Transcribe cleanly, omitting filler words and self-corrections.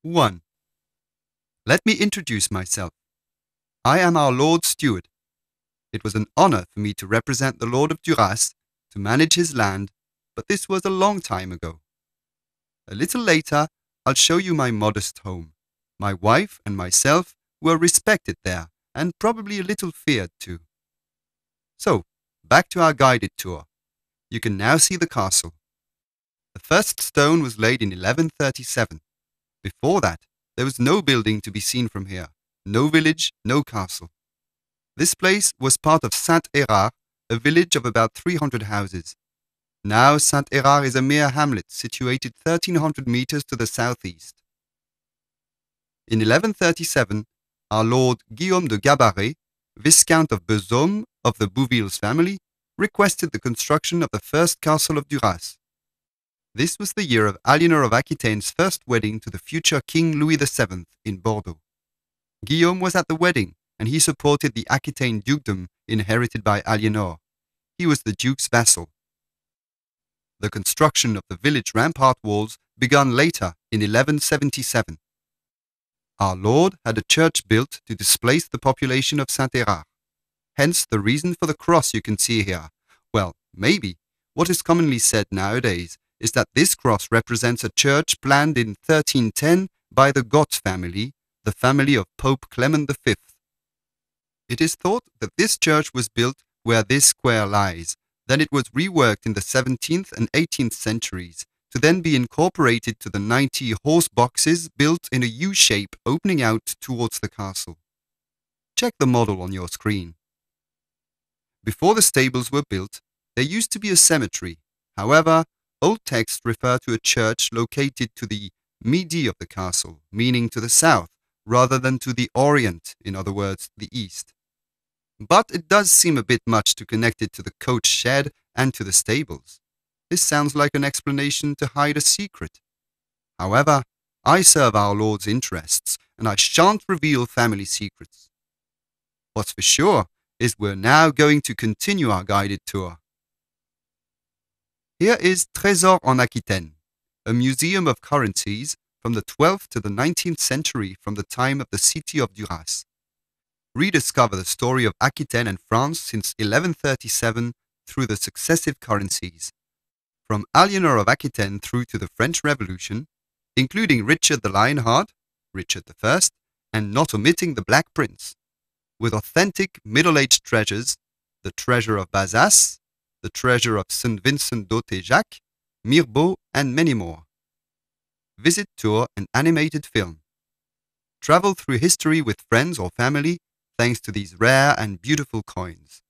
1. Let me introduce myself. I am our Lord's steward. It was an honor for me to represent the Lord of Duras, to manage his land, but this was a long time ago. A little later, I'll show you my modest home. My wife and myself were respected there, and probably a little feared too. So, back to our guided tour. You can now see the castle. The first stone was laid in 1137. Before that, there was no building to be seen from here, no village, no castle. This place was part of Saint-Hérard, a village of about 300 houses. Now Saint-Hérard is a mere hamlet situated 1300 meters to the southeast. In 1137, our Lord Guillaume de Gabarret, Viscount of Bezaume of the Bouville's family, requested the construction of the first castle of Duras. This was the year of Aliénor of Aquitaine's first wedding to the future King Louis VII in Bordeaux. Guillaume was at the wedding, and he supported the Aquitaine dukedom inherited by Aliénor. He was the duke's vassal. The construction of the village rampart walls began later in 1177. Our Lord had a church built to displace the population of Saint-Hérard. Hence the reason for the cross you can see here. Well, maybe. What is commonly said nowadays is that this cross represents a church planned in 1310 by the Got family, the family of Pope Clement V. It is thought that this church was built where this square lies. Then it was reworked in the 17th and 18th centuries to then be incorporated to the 90 horse boxes built in a U shape opening out towards the castle. Check the model on your screen. Before the stables were built, there used to be a cemetery. However, old texts refer to a church located to the midi of the castle, meaning to the south, rather than to the orient, in other words, the east. But it does seem a bit much to connect it to the coach shed and to the stables. This sounds like an explanation to hide a secret. However, I serve our Lord's interests, and I shan't reveal family secrets. What's for sure is we're now going to continue our guided tour. Here is Trésor en Aquitaine, a museum of currencies from the 12th to the 19th century from the time of the city of Duras. Rediscover the story of Aquitaine and France since 1137 through the successive currencies, from Aliénor of Aquitaine through to the French Revolution, including Richard the Lionheart, Richard I, and not omitting the Black Prince, with authentic middle-aged treasures, the treasure of Bazas, the treasure of St. Vincent d'Autéjac, Mirbeau, and many more. Visit, tour, and animated film. Travel through history with friends or family thanks to these rare and beautiful coins.